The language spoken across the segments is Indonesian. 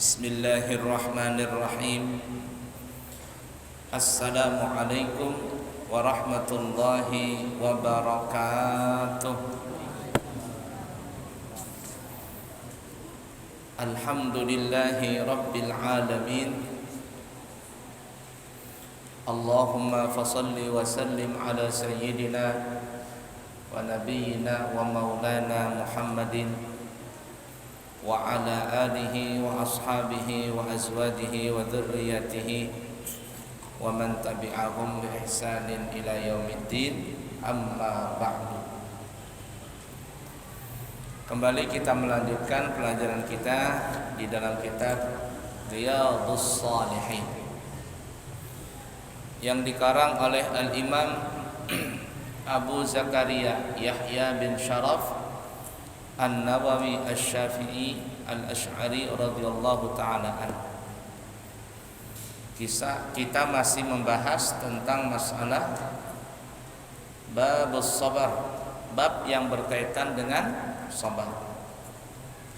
Bismillahirrahmanirrahim. Assalamualaikum warahmatullahi wabarakatuh. Alhamdulillahi rabbil alamin. Allahumma fasalli wa sallim ala sayyidina wa nabiyyina wa maulana Muhammadin wa ala alihi wa ashabihi wa azwajihi wa dhurriyyatihi wa man tabi'ahum bi ihsanin ila yaumiddin, amma ba'du. Kembali kita melanjutkan pelajaran kita di dalam kitab Riyadhus Shalihin yang dikarang oleh Al-Imam Abu Zakaria Yahya bin Sharaf An-Nawawi Asy-Syafi'i Al-Asy'ari radhiyallahu ta'ala anhu. Kita masih membahas tentang masalah babus sabar, bab yang berkaitan dengan sabar.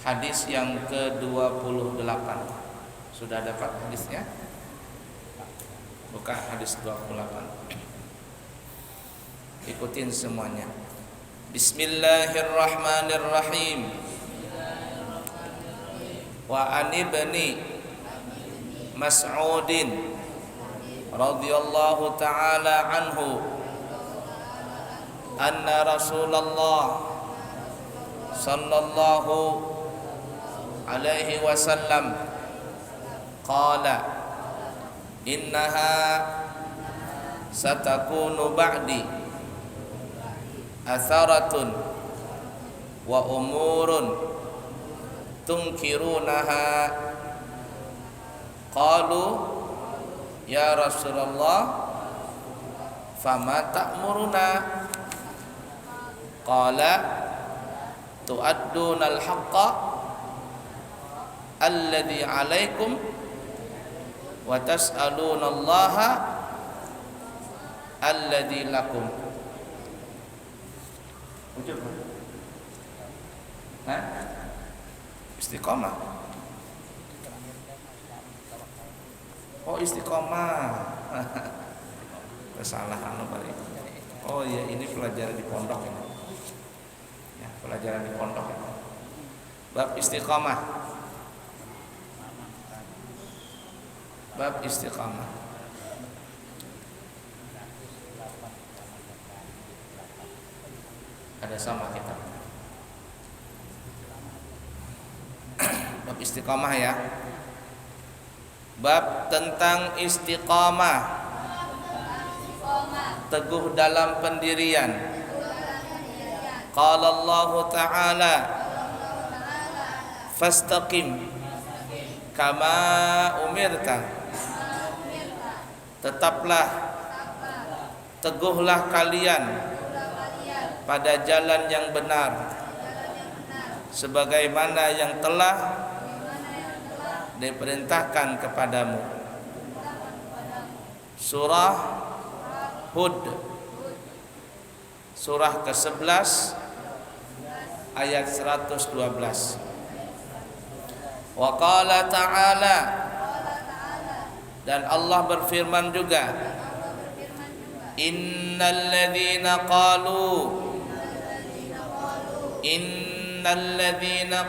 Hadis yang ke-28. Sudah dapat hadisnya? Buka hadis 28. Ikutin semuanya. Bismillahirrahmanirrahim. Wa an ibni Mas'udin radhiyallahu ta'ala anhu anna Rasulullah sallallahu alaihi wasallam qala innaha satakunu ba'di atharatun wa umurun tunkirunaha. Qalu ya Rasulullah fama ta'muruna? Qala tu'adduna al-haqqa alladhi 'alaikum wa tas'aluna Allaha alladhi lakum. Ujub. Istiqomah. Oh, istiqomah. Kesalahan balik. Oh ya, ini pelajaran di pondok ini. Ya, pelajaran di pondok ini. Bab istiqomah. Bab istiqomah. Ada sama kita. Bab istiqamah ya. Bab tentang istiqamah. Teguh dalam pendirian. Qala Allah Ta'ala fastaqim kama umirta. Tetaplah, teguhlah kalian pada jalan yang benar sebagaimana yang telah diperintahkan kepadamu. Surah Hud, surah ke-11 ayat 112. Wa qala ta'ala, dan Allah berfirman juga, innal ladzina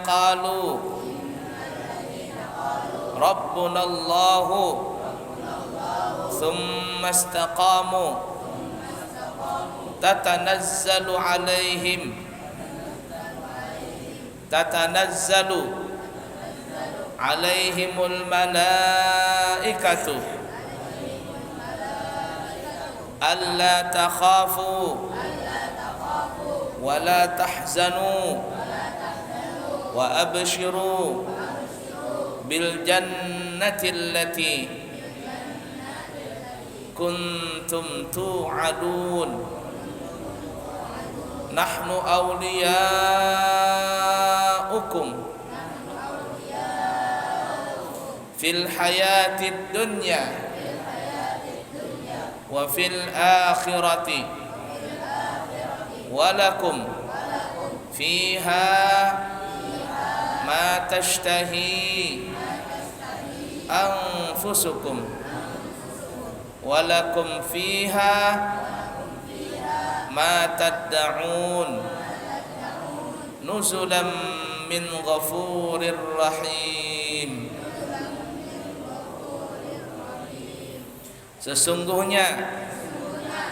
qalu Rabbuna Allahu thumma istaqamu tatanazzalu alaihimul malaikatu alla takhafu wa la tahzanu wa abshiru bil jannati allati kuntum tu'adun nahnu awliyaukum fil hayatid dunya wa fil akhirati walakum fiha ma tashtahi anfusukum walakum fiha ma tad'un nuzulam min ghafurir rahim. Sesungguhnya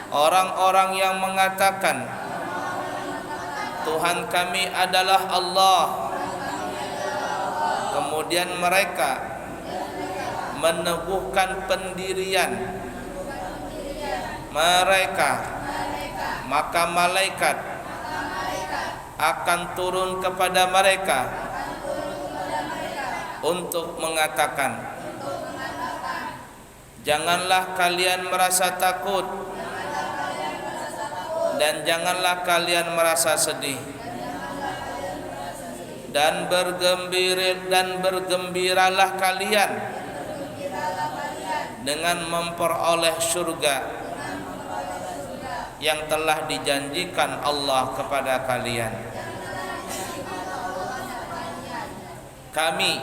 orang-orang yang mengatakan Tuhan kami adalah Allah, kemudian mereka meneguhkan pendirian mereka, maka malaikat akan turun kepada mereka untuk mengatakan, janganlah kalian merasa takut dan janganlah kalian merasa sedih, dan bergembiralah kalian dengan memperoleh surga yang telah dijanjikan Allah kepada kalian. Kami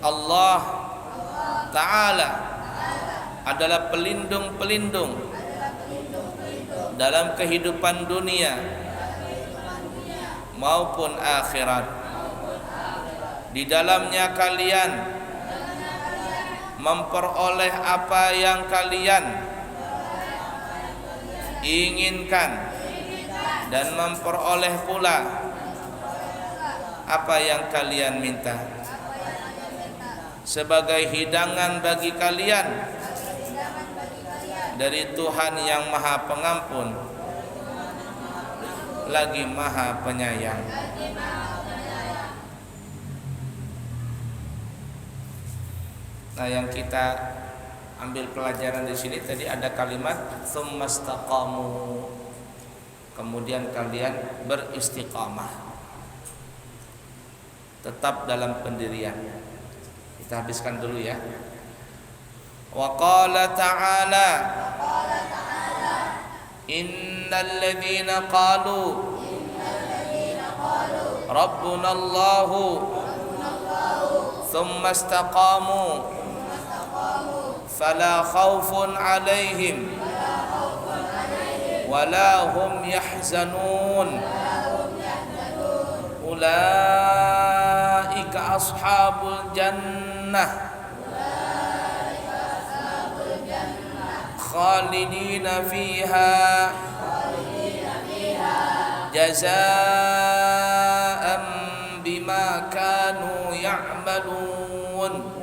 Allah Ta'ala adalah pelindung-pelindung dalam kehidupan dunia maupun akhirat. Di dalamnya kalian memperoleh apa yang kalian inginkan dan memperoleh pula apa yang kalian minta sebagai hidangan bagi kalian dari Tuhan yang Maha Pengampun lagi Maha Penyayang. Nah, yang kita ambil pelajaran di sini tadi ada kalimat tsummastaqamu, kemudian kalian beristiqamah, tetap dalam pendirian. Kita habiskan dulu ya. Wa qala ta'ala innal ladzina qalu rabbuna Allahu tsumma istaqamu fala khaufun 'alaihim wala hum yahzanun ulaika ashabul jannah khalidina fiha jazaa'an bima kanu ya'malun.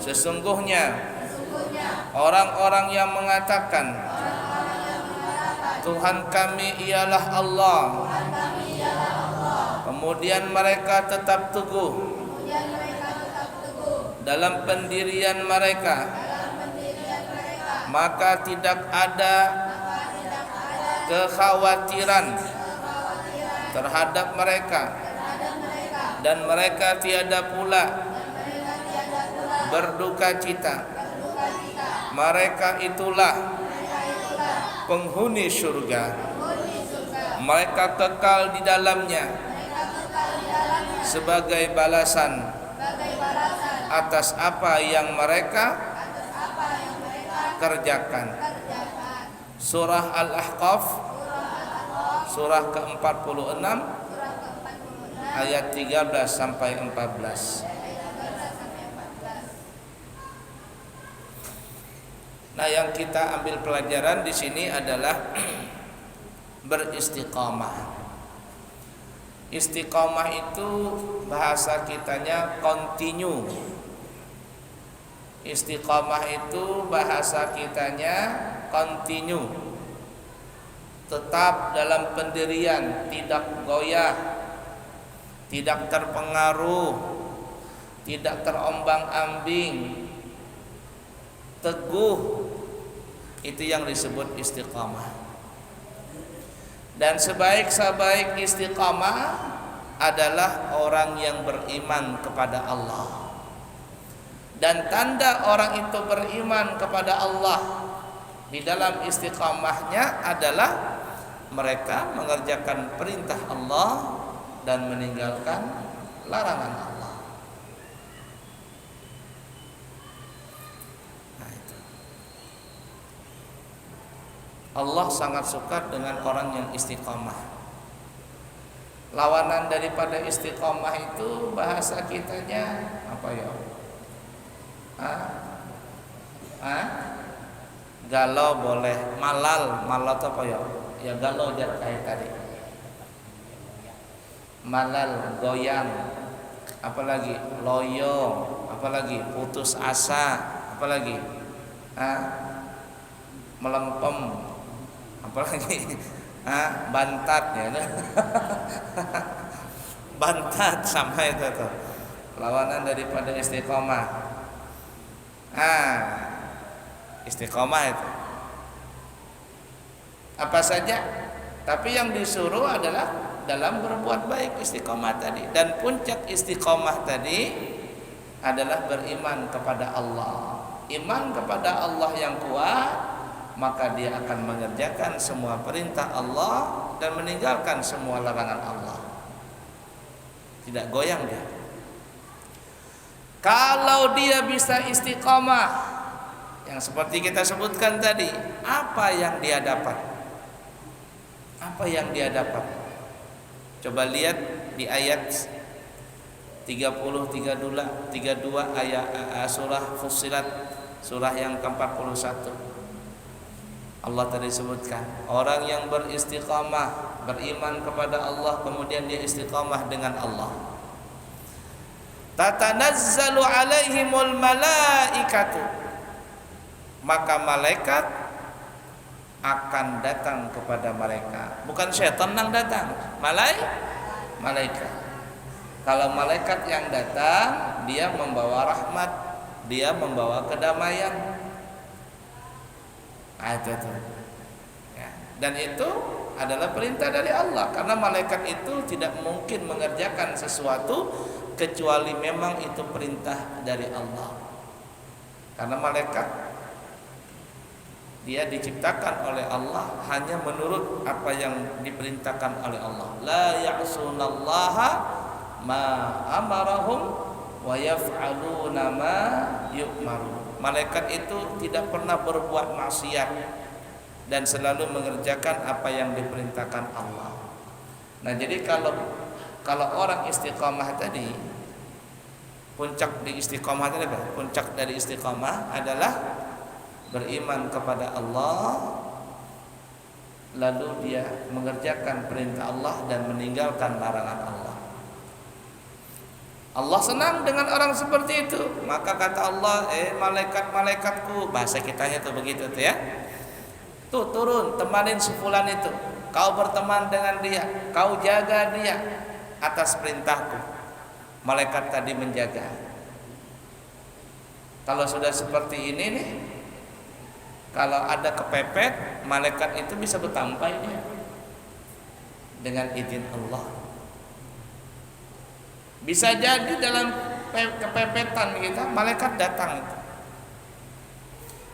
Sesungguhnya orang-orang yang mengatakan Tuhan kami ialah Allah, kemudian mereka tetap teguh dalam pendirian mereka, maka tidak ada kekhawatiran terhadap mereka, dan mereka tiada pula berduka cita. Mereka itulah penghuni surga, mereka kekal di dalamnya sebagai balasan atas apa yang mereka kerjakan. Surah Al-Ahqaf surah ke-46 ayat 13 sampai 14. Nah, yang kita ambil pelajaran di sini adalah beristiqamah. Istiqamah itu bahasa kitanya continue. Istiqamah itu bahasa kitanya continue, tetap dalam pendirian, tidak goyah, tidak terpengaruh, tidak terombang-ambing, teguh. Itu yang disebut istiqamah. Dan sebaik-sebaik istiqamah adalah orang yang beriman kepada Allah. Dan tanda orang itu beriman kepada Allah di dalam istiqamahnya adalah mereka mengerjakan perintah Allah dan meninggalkan larangan Allah. Nah, itu. Allah sangat suka dengan orang yang istiqomah. Lawanan daripada istiqomah itu bahasa kitanya apa ya? Galau boleh, malal itu apa ya? Ya galau jar kayak tadi. Malal, goyang, apalagi loyo, apalagi putus asa, apalagi melempem, apalagi bantat ya. Bantat sama itu tuh. Lawanan daripada istiqomah. Istiqomah itu apa saja, tapi yang disuruh adalah dalam berbuat baik istiqomah tadi. Dan puncak istiqomah tadi adalah beriman kepada Allah. Iman kepada Allah yang kuat, maka dia akan mengerjakan semua perintah Allah dan meninggalkan semua larangan Allah. Tidak goyang dia. Kalau dia bisa istiqomah yang seperti kita sebutkan tadi, apa yang dia dapat? Apa yang dia dapat? Coba lihat di ayat 32 ayat surah Fussilat, surah yang ke-41. Allah tadi sebutkan, orang yang beristiqamah, beriman kepada Allah, kemudian dia istiqamah dengan Allah. Tatanazzalu alaihimul malaikatu, maka malaikat akan datang kepada mereka. Bukan syaitan yang datang, malaikat. Kalau malaikat yang datang, dia membawa rahmat, dia membawa kedamaian. Itu ya. Dan itu adalah perintah dari Allah, karena malaikat itu tidak mungkin mengerjakan sesuatu kecuali memang itu perintah dari Allah. Karena malaikat dia diciptakan oleh Allah hanya menurut apa yang diperintahkan oleh Allah. La ya'sunallaha ma amarahum wa yaf'aluna ma yu'marun. Malaikat itu tidak pernah berbuat maksiat dan selalu mengerjakan apa yang diperintahkan Allah. Nah, jadi kalau orang istiqamah tadi, puncak di istiqamah tadi apa? Puncak dari istiqamah adalah beriman kepada Allah, lalu dia mengerjakan perintah Allah dan meninggalkan larangan Allah. Allah senang dengan orang seperti itu. Maka kata Allah, malaikat-malaikatku, bahasa kitanya tuh begitu tuh ya. Tuh turun, temanin si fulan itu. Kau berteman dengan dia, kau jaga dia atas perintahku. Malaikat tadi menjaga. Kalau sudah seperti ini nih, kalau ada kepepet, malaikat itu bisa bertampai dia dengan izin Allah. Bisa jadi dalam kepepetan kita, malaikat datang.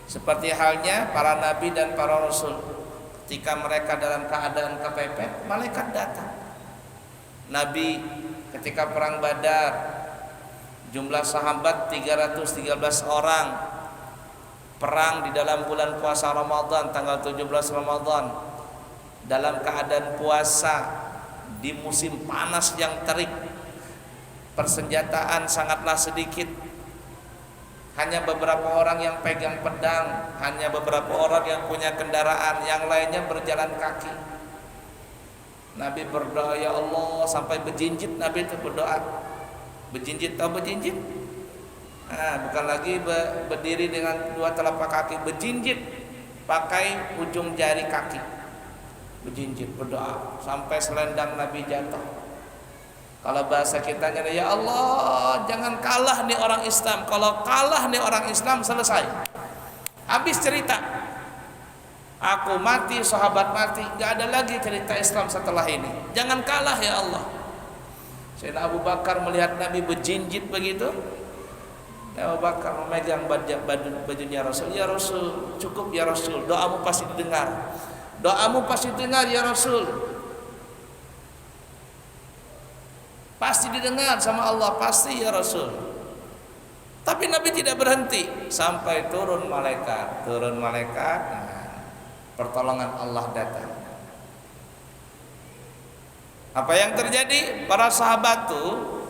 Seperti halnya para nabi dan para rasul, ketika mereka dalam keadaan kepepet, malaikat datang. Nabi ketika perang Badar, jumlah sahabat 313 orang, perang di dalam bulan puasa Ramadan, tanggal 17 Ramadan, dalam keadaan puasa di musim panas yang terik, persenjataan sangatlah sedikit, hanya beberapa orang yang pegang pedang, hanya beberapa orang yang punya kendaraan, yang lainnya berjalan kaki. Nabi berdoa, ya Allah, sampai berjinjit. Nabi itu berdoa berjinjit, tahu berjinjit? Bukan lagi berdiri dengan dua telapak kaki, berjinjit pakai ujung jari kaki, berjinjit berdoa sampai selendang Nabi jatuh. Kalau bahasa kitanya, ya Allah, jangan kalah nih orang Islam. Kalau kalah nih orang Islam, selesai, habis cerita. Aku mati, sahabat mati, gak ada lagi cerita Islam setelah ini. Jangan kalah ya Allah. Sayyidina Abu Bakar melihat Nabi berjinjit begitu, Abu Bakar memegang bajunya Rasul. Ya Rasul, cukup ya Rasul, doamu pasti didengar. Doamu pasti dengar ya Rasul. pasti didengar sama Allah, pasti ya Rasul. Tapi Nabi tidak berhenti sampai turun malaikat. Nah, pertolongan Allah datang. Apa yang terjadi? Para sahabat tuh,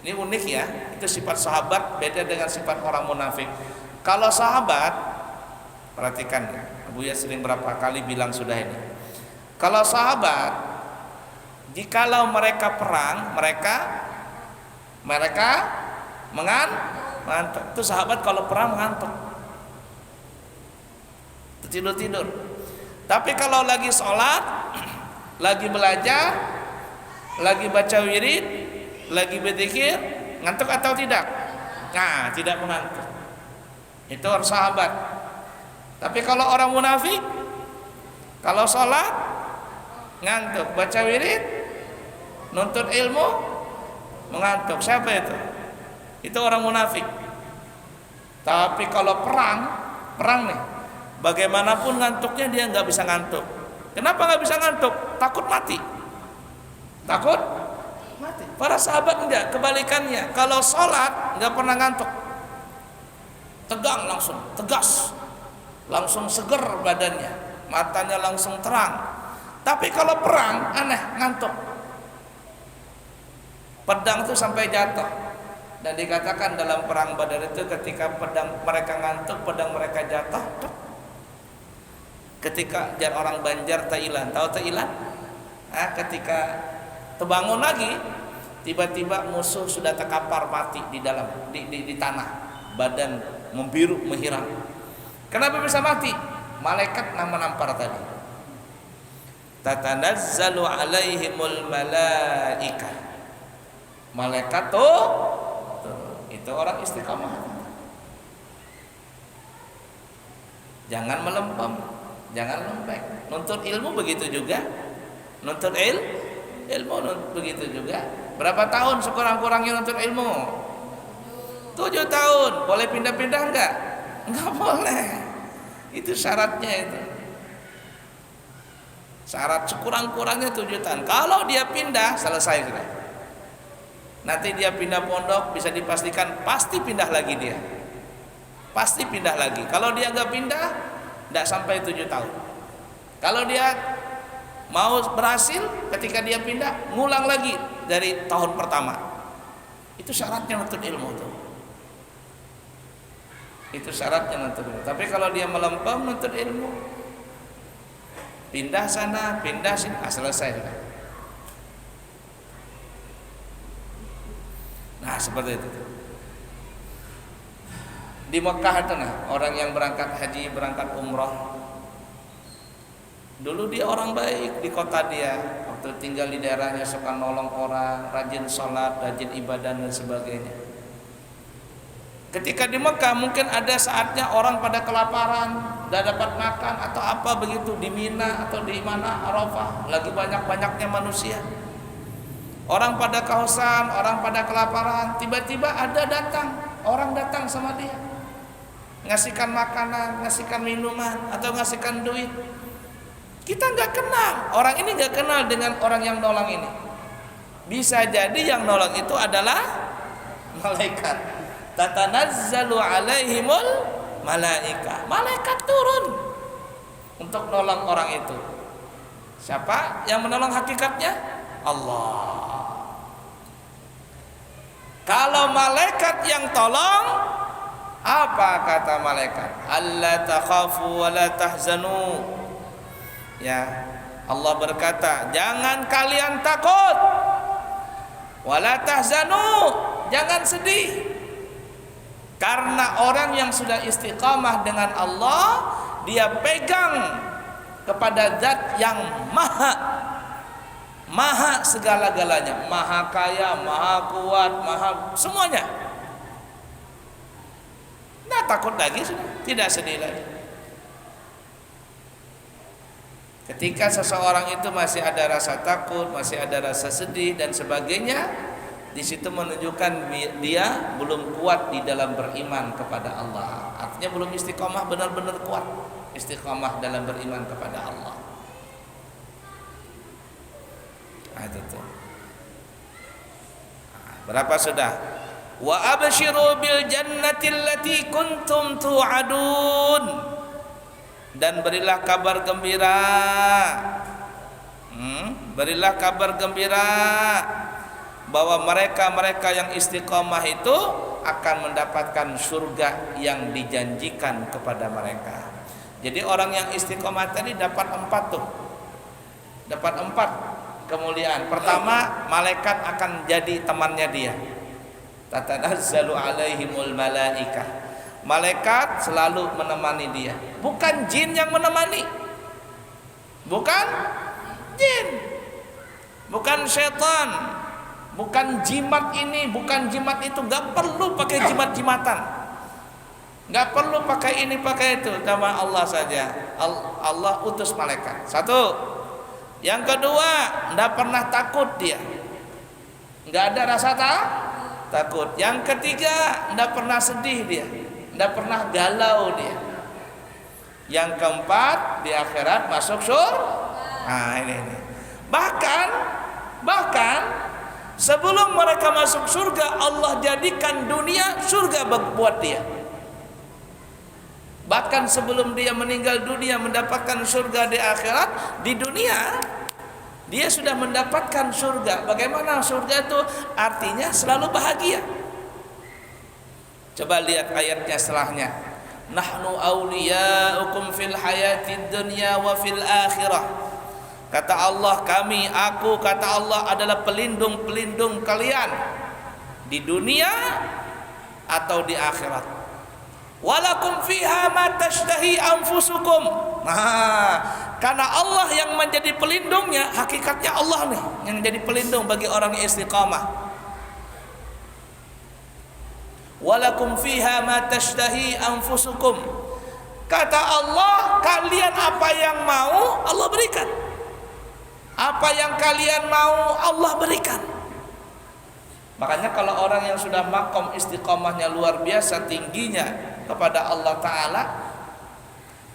ini unik ya, itu sifat sahabat beda dengan sifat orang munafik. Kalau sahabat, perhatikan ya, Buya sering berapa kali bilang sudah ini. Kalau sahabat, jikalau mereka perang, mereka mengantuk. Itu sahabat kalau perang mengantuk, tidur. Tapi kalau lagi sholat, lagi belajar, lagi baca wirid, lagi berzikir, ngantuk atau tidak? Nah, tidak mengantuk. Itu orang sahabat. Tapi kalau orang munafik, kalau sholat ngantuk, baca wirid, nuntut ilmu mengantuk. Siapa itu? Itu orang munafik. Tapi kalau perang nih, bagaimanapun ngantuknya dia nggak bisa ngantuk. Kenapa nggak bisa ngantuk? Takut mati. Para sahabat enggak, kebalikannya. Kalau sholat nggak pernah ngantuk, tegang langsung, tegas, langsung seger badannya, matanya langsung terang. Tapi kalau perang aneh, ngantuk. Pedang itu sampai jatuh. Dan dikatakan dalam perang Badar itu ketika pedang mereka ngantuk, pedang mereka jatuh. Ketika jar orang Banjar Thailand, tahu Thailand? Nah, ketika terbangun lagi, tiba-tiba musuh sudah terkapar mati di dalam di tanah, badan membiru menghilang. Kenapa bisa mati? Malaikat nampar tadi. Tatanazzalu alaihimul malaikah. Malaikat tuh itu orang istiqamah. Jangan melempem, jangan lembek. Nuntut ilmu begitu juga. Nuntut ilmu begitu juga. Berapa tahun sekurang-kurangnya nuntut ilmu? 7 tahun. Boleh pindah-pindah enggak? Enggak boleh. Itu syaratnya itu. Syarat sekurang-kurangnya 7 tahun. Kalau dia pindah, selesai sudah. Nanti dia pindah pondok, bisa dipastikan pasti pindah lagi dia. Pasti pindah lagi. Kalau dia enggak pindah, enggak sampai 7 tahun. Kalau dia mau berhasil, ketika dia pindah, ngulang lagi dari tahun pertama. Itu syaratnya nuntut ilmu tuh. Itu syaratnya nuntut ilmu. Tapi kalau dia melempem nuntut ilmu, pindah sana, pindah sini, selesai sudah. Nah, seperti itu. Di Mekah itu orang yang berangkat haji, berangkat umrah. Dulu dia orang baik di kota dia, waktu tinggal di daerahnya suka nolong orang, rajin sholat, rajin ibadah dan sebagainya. Ketika di Mekah mungkin ada saatnya orang pada kelaparan, tidak dapat makan atau apa begitu di Mina atau di mana Arafah, lagi banyak-banyaknya manusia. Orang pada kehausan, orang pada kelaparan, tiba-tiba ada orang datang sama dia, ngasihkan makanan, ngasihkan minuman atau ngasihkan duit. Kita nggak kenal, orang ini nggak kenal dengan orang yang nolong ini. Bisa jadi yang nolong itu adalah malaikat. Tatanazzalu alaihimul malaikah. Malaikat turun untuk nolong orang itu. Siapa yang menolong hakikatnya? Allah. Kalau malaikat yang tolong, apa kata malaikat? Alla takhafu wa la tahzanu. Ya, Allah berkata, jangan kalian takut, wala tahzanu, jangan sedih. Karena orang yang sudah istiqamah dengan Allah, dia pegang kepada zat yang maha segala-galanya, maha kaya, maha kuat, maha semuanya. Nah, takut lagi sudah, tidak sedih lagi. Ketika seseorang itu masih ada rasa takut, masih ada rasa sedih dan sebagainya, di situ menunjukkan dia belum kuat di dalam beriman kepada Allah. Artinya belum istiqomah benar-benar kuat, istiqomah dalam beriman kepada Allah. Nah, itu tuh. Berapa sudah? Wa abshiru bil jannati allati kuntum tu'adun. Dan berilah kabar gembira. Berilah kabar gembira bahwa mereka-mereka yang istiqomah itu akan mendapatkan surga yang dijanjikan kepada mereka. Jadi orang yang istiqomah tadi dapat 4 tuh. Dapat 4 kemuliaan. Pertama, malaikat akan jadi temannya dia. Tatanazzalu alaihimul malaikah. Malaikat selalu menemani dia. Bukan jin yang menemani. Bukan jin. Bukan setan. Bukan jimat ini, bukan jimat itu. Gak perlu pakai jimat-jimatan. Gak perlu pakai ini, pakai itu. Nama Allah saja. Allah utus malaikat. 1. Yang kedua, tidak pernah takut dia. Gak ada rasa takut. Yang ketiga, tidak pernah sedih dia. Tidak pernah galau dia. Yang keempat, di akhirat masuk surga. Nah ini. Bahkan sebelum mereka masuk surga, Allah jadikan dunia surga buat dia. Bahkan sebelum dia meninggal dunia mendapatkan surga di akhirat, di dunia dia sudah mendapatkan surga. Bagaimana surga itu? Artinya selalu bahagia. Coba lihat ayatnya setelahnya. Nahnu awliya'ukum fil hayatid dunya wa fil akhirah. Kata Allah, kata Allah adalah pelindung-pelindung kalian di dunia atau di akhirat. Walakum fiha ma tashtahi anfusukum. Nah, karena Allah yang menjadi pelindungnya, hakikatnya Allah nih yang jadi pelindung bagi orang yang istiqamah. Walakum fiha ma tashtahi anfusukum. Kata Allah, kalian apa yang mau Allah berikan. Apa yang kalian mau Allah berikan. Makanya kalau orang yang sudah makom istiqomahnya luar biasa tingginya kepada Allah Ta'ala,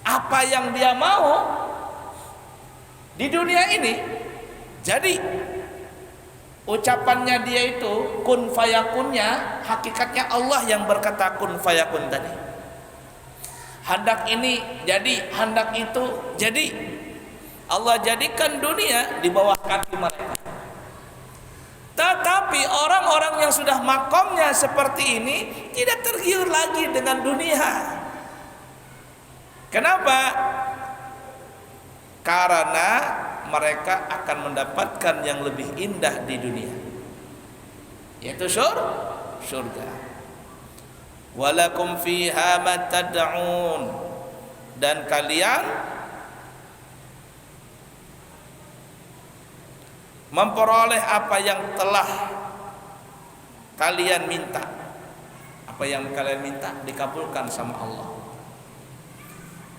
apa yang dia mau di dunia ini jadi. Ucapannya dia itu kun fayakunnya, hakikatnya Allah yang berkata kun fayakun tadi. Hendak ini jadi, hendak itu jadi. Allah jadikan dunia di bawah kaki mereka. Tetapi orang-orang yang sudah makomnya seperti ini tidak tergiur lagi dengan dunia. Kenapa? Karena mereka akan mendapatkan yang lebih indah di dunia, yaitu surga. Walakum fiha ma tad'un. Dan kalian memperoleh apa yang telah kalian minta. Apa yang kalian minta dikabulkan sama Allah.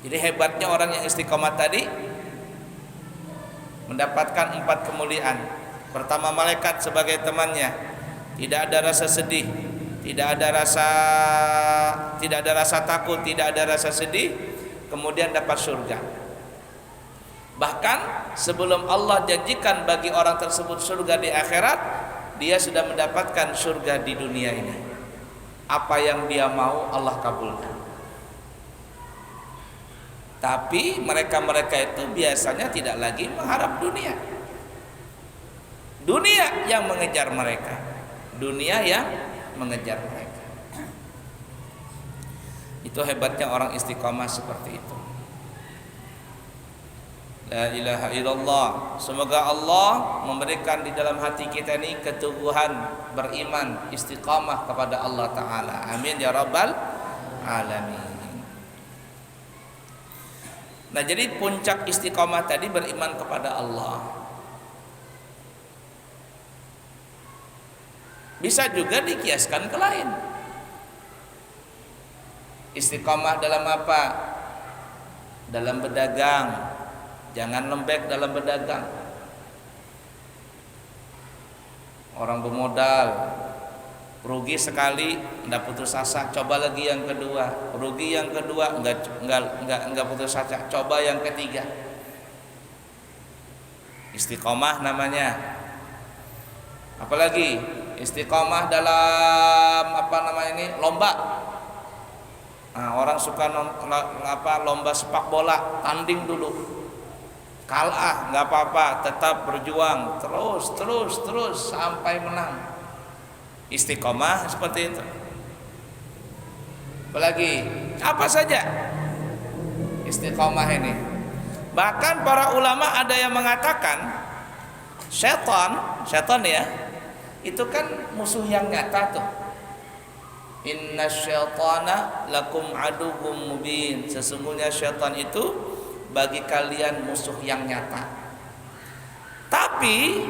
Jadi hebatnya orang yang istiqomah tadi mendapatkan 4 kemuliaan. Pertama, malaikat sebagai temannya. Tidak ada rasa sedih, tidak ada rasa takut, tidak ada rasa sedih. Kemudian dapat surga. Bahkan sebelum Allah janjikan bagi orang tersebut surga di akhirat, dia sudah mendapatkan surga di dunia ini. Apa yang dia mau Allah kabulkan. Tapi mereka-mereka itu biasanya tidak lagi mengharap dunia. Dunia yang mengejar mereka. Dunia yang mengejar mereka. Itu hebatnya orang istiqomah seperti itu. La ilaha illallah. Semoga Allah memberikan di dalam hati kita ini keteguhan beriman, istiqamah kepada Allah Ta'ala. Amin ya rabbal alamin. Nah, jadi puncak istiqomah tadi beriman kepada Allah. Bisa juga dikiaskan ke lain. Istiqomah dalam apa? Dalam berdagang. Jangan lembek dalam berdagang. Orang bermodal rugi sekali, enggak putus asa, coba lagi yang kedua. Rugi yang kedua, enggak putus asa, coba yang ketiga. Istiqomah namanya. Apalagi istiqomah dalam apa namanya ini, lomba. Nah, orang suka lomba sepak bola, tanding dulu, kalah nggak apa-apa, tetap berjuang terus sampai menang. Istiqomah seperti itu. Apalagi apa saja istiqomah ini. Bahkan para ulama ada yang mengatakan setan ya, itu kan musuh yang nyata tuh. Inna syaitana lakum aduwwum mubin. Sesungguhnya syaitan itu bagi kalian musuh yang nyata. Tapi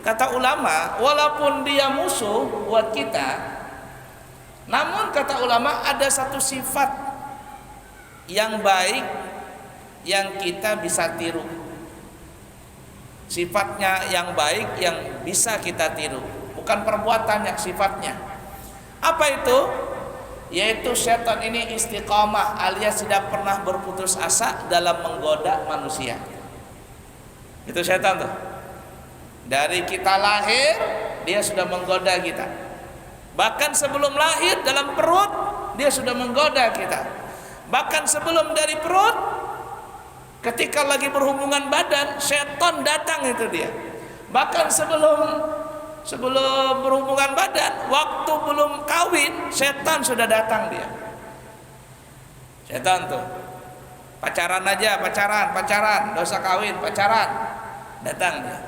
kata ulama, walaupun dia musuh buat kita, namun kata ulama ada satu sifat yang baik yang kita bisa tiru. Sifatnya yang baik yang bisa kita tiru, bukan perbuatannya, sifatnya. Apa itu? Yaitu setan ini istiqomah alias tidak pernah berputus asa dalam menggoda manusia. Itu setan tuh. Dari kita lahir dia sudah menggoda kita. Bahkan sebelum lahir dalam perut dia sudah menggoda kita. Bahkan sebelum dari perut, ketika lagi berhubungan badan, setan datang itu dia. Bahkan sebelum berhubungan badan, waktu belum kawin, setan sudah datang dia. Setan tuh. Pacaran aja, pacaran, enggak usah kawin, pacaran. Datang dia.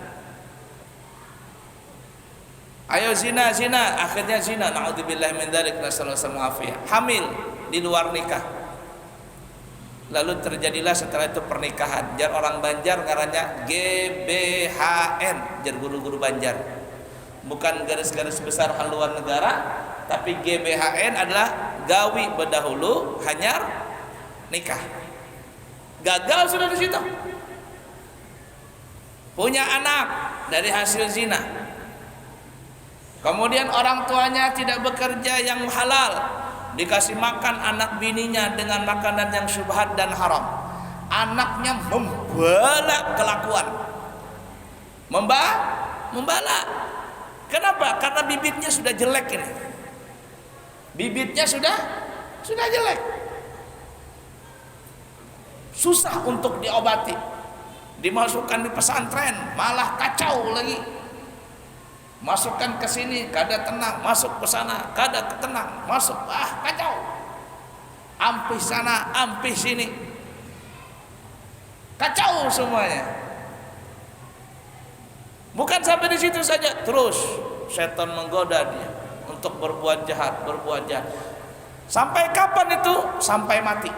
Ayo zina, akhirnya zina. Na'udzubillahi min dzalik, nasallallahu alaihi. Hamil di luar nikah. Lalu terjadilah setelah itu pernikahan. Jar orang Banjar ngarannya GBHN, jar guru-guru Banjar. Bukan garis-garis besar haluan negara, tapi GBHN adalah gawi berdahulu hanyar nikah. Gagal sudah di situ. Punya anak dari hasil zina. Kemudian orang tuanya tidak bekerja yang halal, dikasih makan anak bininya dengan makanan yang syubhat dan haram. Anaknya membala kelakuan, membala. Kenapa? Karena bibitnya sudah jelek ini. Bibitnya sudah jelek. Susah untuk diobati. Dimasukkan di pesantren, malah kacau lagi. Masukkan ke sini, kada tenang, masuk ke sana, kada tenang, masuk, kacau. Ampih sana, ampih sini. Kacau semuanya. Bukan sampai di situ saja, terus setan menggoda dia untuk berbuat jahat. Sampai kapan itu? Sampai mati.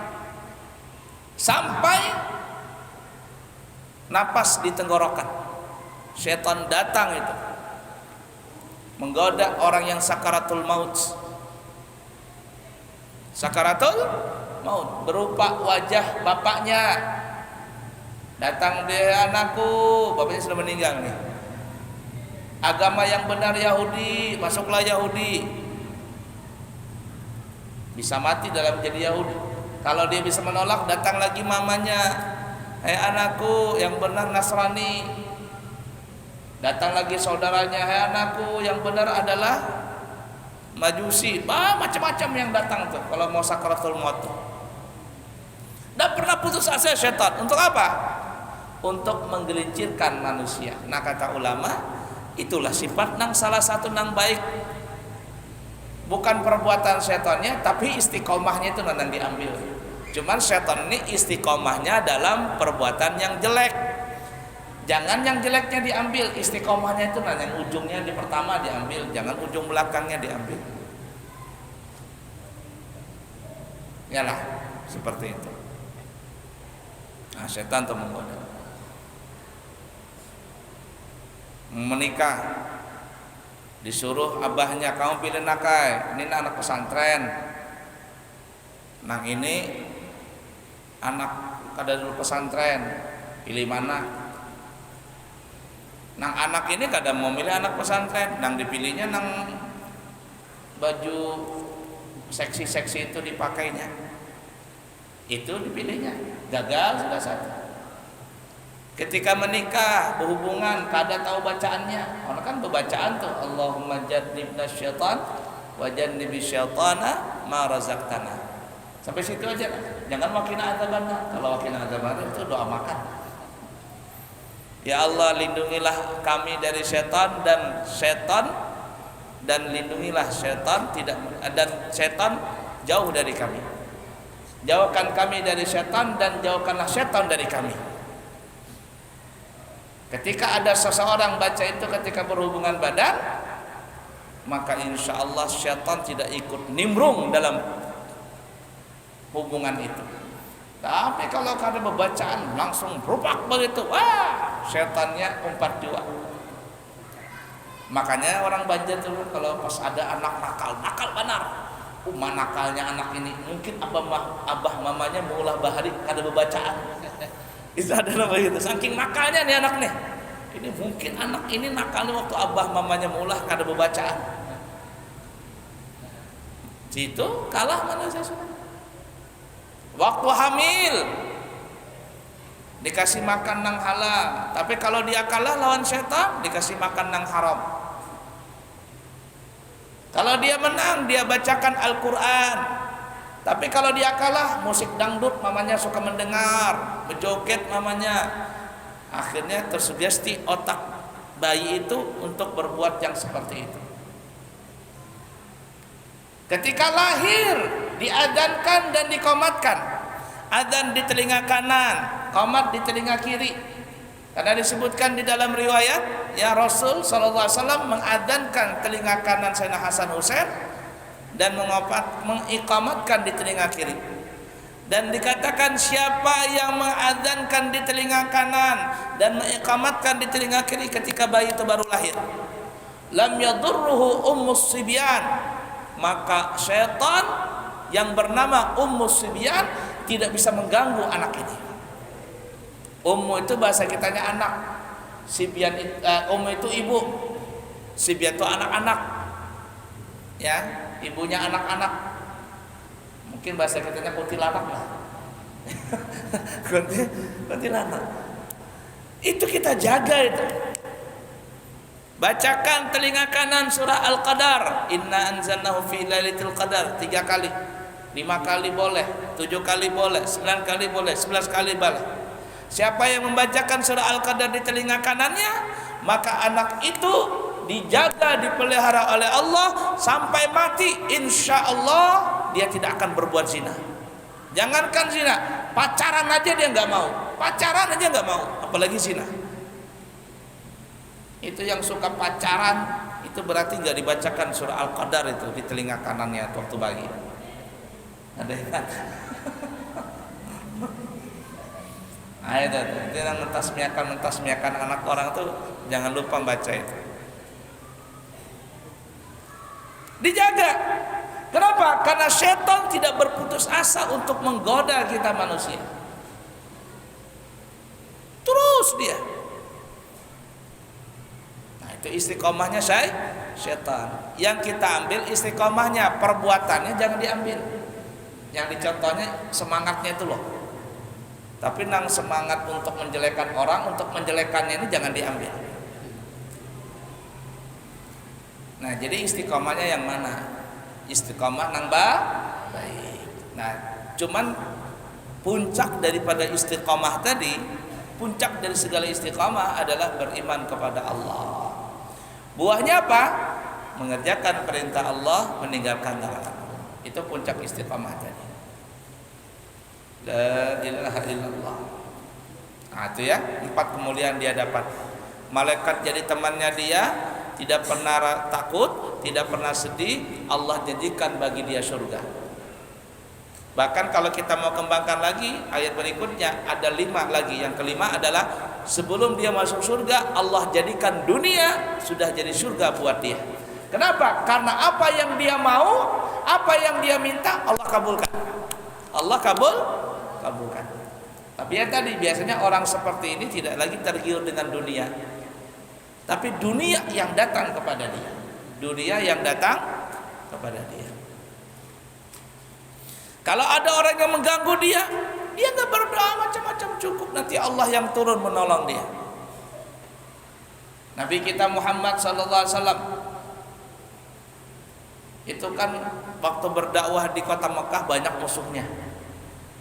Sampai napas di tenggorokan. Setan datang itu menggoda orang yang sakaratul maut. Sakaratul maut berupa wajah bapaknya. Datang dia, anakku, bapaknya sudah meninggal nih. Agama yang benar Yahudi, masuklah Yahudi. Bisa mati dalam jadi Yahudi. Kalau dia bisa menolak, datang lagi mamanya. Anakku, yang benar Nasrani. Datang lagi saudaranya, anakku, yang benar adalah Majusi. Macam-macam yang datang tuh kalau mau sakaratul maut. Dan pernah putus asa setan. Untuk apa? Untuk menggelincirkan manusia. Nah, kata ulama, itulah sifat salah satu baik. Bukan perbuatan setannya, tapi istiqomahnya itu yang diambil. Cuman setan ini istiqomahnya dalam perbuatan yang jelek. Jangan yang jeleknya diambil, istiqomahnya itu yang ujungnya di pertama diambil, jangan ujung belakangnya diambil. Yalah, seperti itu. Nah, setan itu menggoda. Menikah, disuruh abahnya, kamu pilih nakai, ini anak pesantren. Nah, ini anak kada dulu pesantren, pilih mana? Nang anak ini kadang mau milih anak pesantren, nang dipilihnya nang baju seksi-seksi itu dipakainya, itu dipilihnya. Gagal sudah satu. Ketika menikah, berhubungan, kada tahu bacaannya. Orang kan bacaan tuh, Allahumma jannibna syaitan wa jannibi syaitana ma razaqtana. Sampai situ aja. Jangan wakina adzabana. Kalau wakina adzabana itu doa makan. Ya Allah, lindungilah kami dari setan dan lindungilah setan jauh dari kami. Jauhkan kami dari setan dan jauhkanlah setan dari kami. Ketika ada seseorang baca itu ketika berhubungan badan, maka insya Allah syaitan tidak ikut nimbrung dalam hubungan itu. Tapi kalau ada bacaan langsung berupak begitu, wah, setannya umpat dua. Makanya orang Banjar dulu kalau pas ada anak nakal benar. Nakalnya anak ini, mungkin abah mamanya mengulah bahari kada bacaan. Itu adalah begitu, saking nakalnya nih anak nih. Ini mungkin anak ini nakalnya waktu abah mamanya mengulah kada bacaan. Situ kalah manusia sudah. Waktu hamil dikasih makan nang halal, tapi kalau dia kalah lawan setan dikasih makan nang haram. Kalau dia menang dia bacakan Al-Quran, tapi kalau dia kalah musik dangdut mamanya suka mendengar, berjoget mamanya. Akhirnya tersugesti otak bayi itu untuk berbuat yang seperti itu. Ketika lahir diadzankan dan dikomatkan. Adzan di telinga kanan, qomat di telinga kiri. Karena disebutkan di dalam riwayat, ya Rasul sallallahu alaihi wasallam mengadzankan telinga kanan Sayyidina Hasan Husain dan mengiqamatkan di telinga kiri. Dan dikatakan siapa yang mengadzankan di telinga kanan dan mengiqamatkan di telinga kiri ketika bayi itu baru lahir, lam yadurruhu ummus sibyan, maka syaitan yang bernama ummus sibyan tidak bisa mengganggu anak ini. Ummu itu bahasa kitanya anak, sibyan ummu itu ibu, sibyan itu anak-anak, ya, ibunya anak-anak. Mungkin bahasa kitanya kuntilanak lah. Kuntilanak. Itu kita jaga itu. Bacakan telinga kanan surah Al-Qadar, inna anzalnahu fi lailatul qadar 3 kali. 5 kali boleh, 7 kali boleh, 9 kali boleh, 11 kali boleh. Siapa yang membacakan surah Al-Qadar di telinga kanannya, maka anak itu dijaga, dipelihara oleh Allah sampai mati. Insya Allah dia tidak akan berbuat zina. Jangankan zina, pacaran aja dia nggak mau. Pacaran aja nggak mau, apalagi zina. Itu yang suka pacaran itu berarti nggak dibacakan surah Al-Qadar itu di telinga kanannya waktu bayi. Ada yang itu yang mentasmiakan anak orang tuh jangan lupa baca itu. Dijaga. Kenapa? Karena setan tidak berputus asa untuk menggoda kita manusia. Terus dia. Nah, itu istiqomahnya setan. Yang kita ambil istiqomahnya, perbuatannya jangan diambil. Yang dicontohnya semangatnya itu loh. Tapi nang semangat untuk menjelekan orang, untuk menjelekannya ini jangan diambil. Nah, jadi istiqomahnya yang mana? Istiqomah nang baik. Nah, cuman puncak daripada istiqomah tadi, puncak dari segala istiqomah adalah beriman kepada Allah. Buahnya apa? Mengerjakan perintah Allah, meninggalkan larangan. Itu puncak istiqomah tadi. La ilaha illallah. Nah, itu ya, 4 kemuliaan dia dapat. Malaikat jadi temannya dia, tidak pernah takut, tidak pernah sedih. Allah janjikan bagi dia surga. Bahkan kalau kita mau kembangkan lagi ayat berikutnya ada 5 lagi. Yang kelima adalah sebelum dia masuk surga, Allah jadikan dunia sudah jadi surga buat dia. Kenapa? Karena apa yang dia mau, apa yang dia minta, Allah kabulkan. Allah kabulkan. Tapi ya tadi biasanya orang seperti ini tidak lagi tergiur dengan dunia, tapi dunia yang datang kepada dia. Dunia yang datang kepada dia. Kalau ada orang yang mengganggu dia, Dia nggak berdoa macam-macam, cukup nanti Allah yang turun menolong dia. Nabi kita Muhammad sallallahu alaihi wasallam itu kan waktu berdakwah di kota Mekah banyak musuhnya.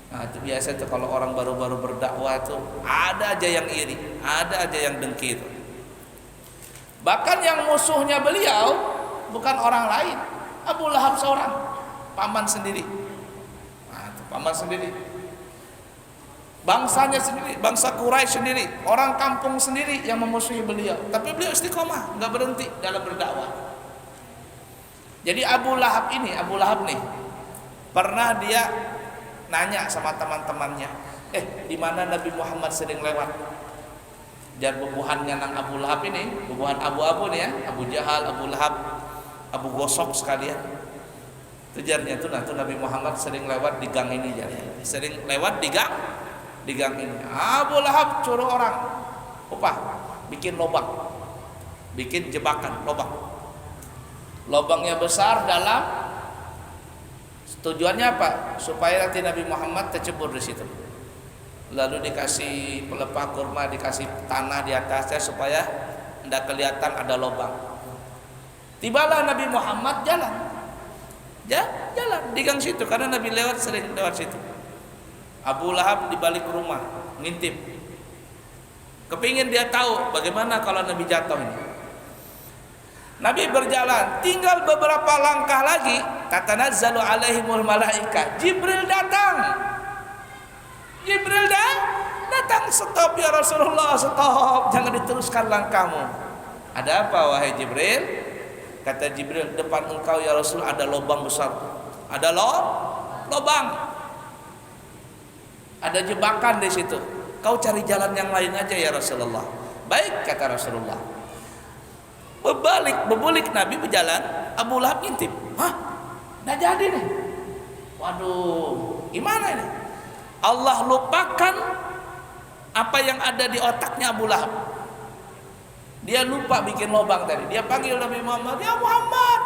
Nah, itu biasa tuh kalau orang baru-baru berdakwah itu ada aja yang iri, ada aja yang dengki itu. Bahkan yang musuhnya beliau bukan orang lain, Abu Lahab seorang, paman sendiri. Nah, itu paman sendiri. Bangsanya sendiri, bangsa Quraisy sendiri, orang kampung sendiri yang memusuhi beliau. Tapi beliau istiqomah, nggak berhenti dalam berdakwah. Jadi Abu Lahab nih, pernah dia nanya sama teman-temannya, di mana Nabi Muhammad sering lewat? Dan bubuhannya nang Abu Lahab ini, bubuhan abu-abu nih ya, Abu Jahal, Abu Lahab, Abu Gosok sekalian. Tujarnya tuh Nabi Muhammad sering lewat di gang ini, sering lewat di gang ini. Abu Lahab suruh orang bikin lubang, bikin jebakan lubang. Lubangnya besar dalam, tujuannya apa? Supaya nanti Nabi Muhammad tercebur di situ. Lalu dikasih pelepah kurma, dikasih tanah di atasnya supaya tidak kelihatan ada lubang. Tibalah Nabi Muhammad jalan di gang situ karena Nabi sering lewat situ. Abu Lahab di balik rumah ngintip, kepingin dia tahu bagaimana kalau Nabi jatuh ini. Nabi berjalan, tinggal beberapa langkah lagi, tatanazzalu alaihimul malaika. Jibril datang. Stop ya Rasulullah, stop. Jangan diteruskan langkahmu. Ada apa wahai Jibril? Kata Jibril, depan engkau ya Rasul ada lubang besar. Ada lubang. Ada jebakan di situ. Kau cari jalan yang lain aja ya Rasulullah. Baik kata Rasulullah. Berbalik Nabi berjalan, Abu Lahab ngintip. Nggak jadi nih. Waduh, gimana ini? Allah lupakan apa yang ada di otaknya Abu Lahab. Dia lupa bikin lubang tadi. Dia panggil Nabi Muhammad, ya Muhammad,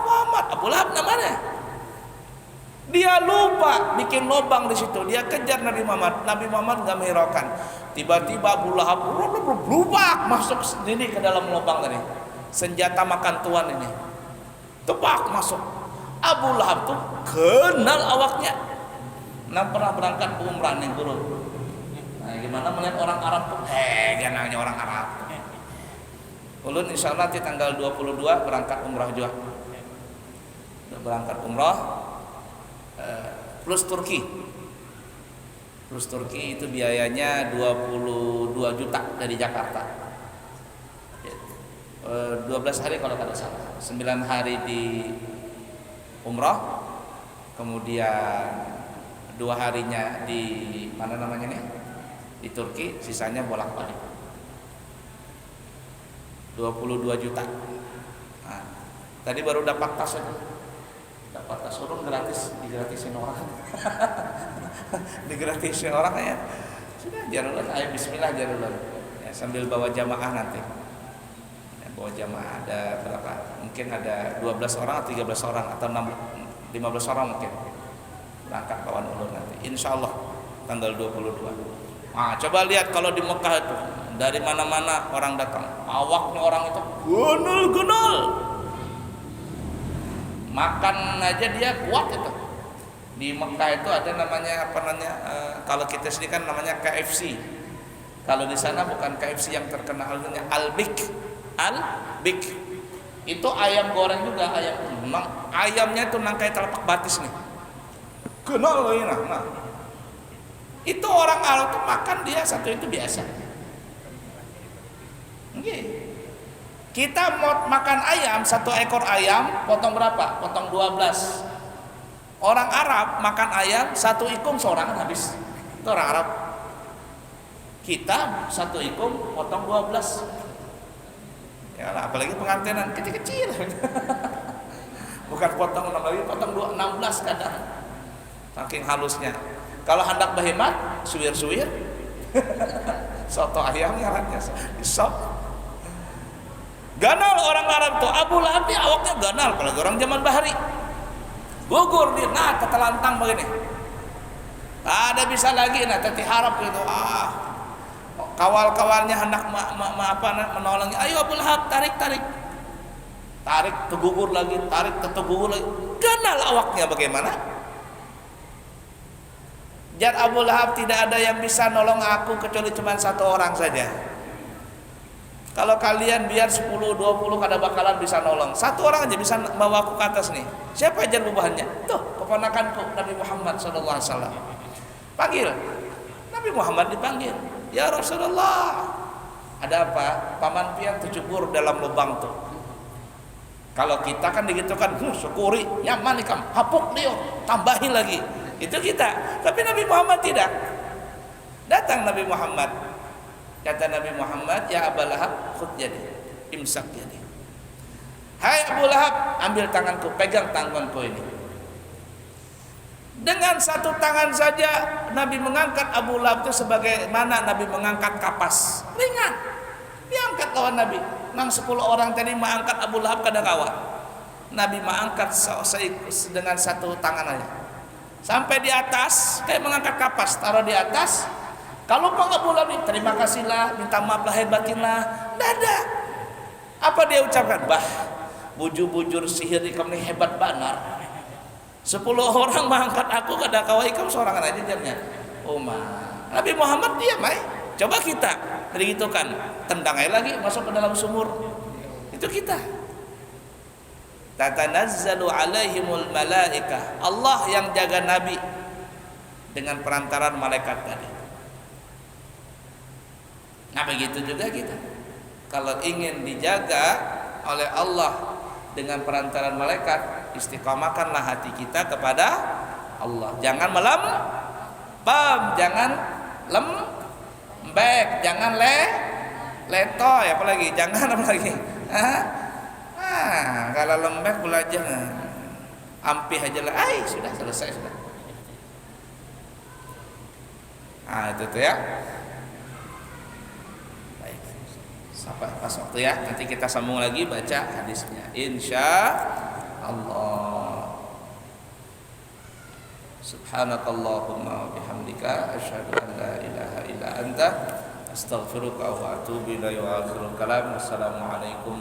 Muhammad. Abu Lahab namanya. Dia lupa bikin lubang di situ. Dia kejar Nabi Muhammad. Nabi Muhammad nggak menghiraukan. Tiba-tiba Abu Lahab berubah masuk sendiri ke dalam lubang tadi. Senjata makan tuan ini. Tebak masuk. Abu Lahab tuh kenal awaknya. Pernah berangkat umrah nih guru. Nah, gimana melihat orang Arab tuh? Kenalnya orang Arab. Ulun insya Allah di tanggal 22 berangkat umrah juga. Berangkat umrah plus Turki itu biayanya 22 juta dari Jakarta. 12 hari kalau tidak salah, 9 hari di umrah, kemudian 2 harinya di mana namanya nih, di Turki, sisanya bolak-balik 22 juta. Nah, tadi baru dapat tas aja. Dapat tas urun gratis, digratisin orang. Digratisin orang ya. Sudah jarulan, ayo bismillah jarulan. Ya, sambil bawa jamaah nanti. Ya, bawa jamaah ada berapa? Mungkin ada 12 orang atau 13 orang atau 15 orang mungkin. Berangkat kawan ulun nanti. Insyaallah tanggal 22. Nah, coba lihat kalau di Mekah itu dari mana-mana orang datang. Awaknya orang itu gunul-gunul. Makan aja dia kuat itu. Di Mekah itu ada namanya kalau kita sini kan namanya KFC. Kalau di sana bukan KFC yang terkenal, namanya Al-Bik. Itu ayam goreng juga, ayamnya itu nangkai telapak batis nih. Kenal loh ini. Nah. Itu orang Arab tuh makan dia satu itu biasa. Okay. Kita mau makan ayam, 1 ekor ayam potong berapa? Potong 12. Orang Arab makan ayam 1 ikung seorang habis. Itu orang Arab. Kita 1 ikung potong 12. Ya lah, apalagi pengantinan kecil-kecil. Bukan potong 6 lagi, potong 16 kadang. Saking halusnya. Kalau hendak berhemat, suwir-suwir. Soto ayam ngarannya disop. Ganal orang Arab tuh. Abu Lahab dia awaknya ganal, apalagi orang zaman bahari. Gugur dia, tetelantang begini. Ada bisa lagi nah teti harap gitu. Kawal-kawalnya hendak menolongnya. Ayo Abu Lahab, tarik tergugur lagi, tergugur lagi. Ganal awaknya bagaimana? Jar Abu Lahab, tidak ada yang bisa nolong aku kecuali cuma satu orang saja. Kalau kalian biar 10, 20 kada bakalan bisa nolong. Satu orang aja bisa bawa aku ke atas nih. Siapa ajar bubahannya? Tuh, keponakanku Nabi Muhammad SAW. Panggil. Nabi Muhammad dipanggil. Ya Rasulullah. Ada apa? Paman pian tercebur dalam lubang tuh. Kalau kita kan digitukan, syukuri, nyaman ikam, hapuk dia, tambahin lagi. Itu kita. Tapi Nabi Muhammad tidak. Datang Nabi Muhammad. Kata Nabi Muhammad, ya Abu Lahab, khud jadi, imsak jadi. Hai Abu Lahab, ambil tanganku, pegang tanganku ini. Dengan satu tangan saja Nabi mengangkat Abu Lahab itu sebagaimana Nabi mengangkat kapas. Ringan. Diangkat lawan Nabi. Nang 10 orang tadi mengangkat Abu Lahab kada kawan. Nabi mengangkat dengan satu tangan aja. Sampai di atas, kayak mengangkat kapas, taruh di atas. Kalau Abu Lahab, terima kasihlah, minta maaf lahir batinlah. Dada. Apa dia ucapkan? Bah, bujur-bujur sihir ikam ini hebat banar. 10 orang mengangkat aku kada kawai ikam seorang aja jarnya. Nabi Muhammad diam ay. Coba kita begitu kan, tendang aja lagi masuk ke dalam sumur. Itu kita. Tatanazzalu alaihimul malaikah. Allah yang jaga Nabi dengan perantaran malaikat tadi. Nah begitu juga kita. Kalau ingin dijaga oleh Allah dengan perantaran malaikat, istiqomahkanlah hati kita kepada Allah. Jangan melempem, jangan lembek, jangan letoy, apalagi jangan apalagi. Kalau lembek pula jangan. Ampih aja lah. Sudah selesai sudah. Itu tuh ya. Sampai pas waktu ya, nanti kita sambung lagi baca hadisnya insya Allah. Subhanakallahumma wa bihamdika asyhadu an la ilaha illa anta astaghfiruka wa atubu ilaika wa akhiru kalam. Wassalamualaikum.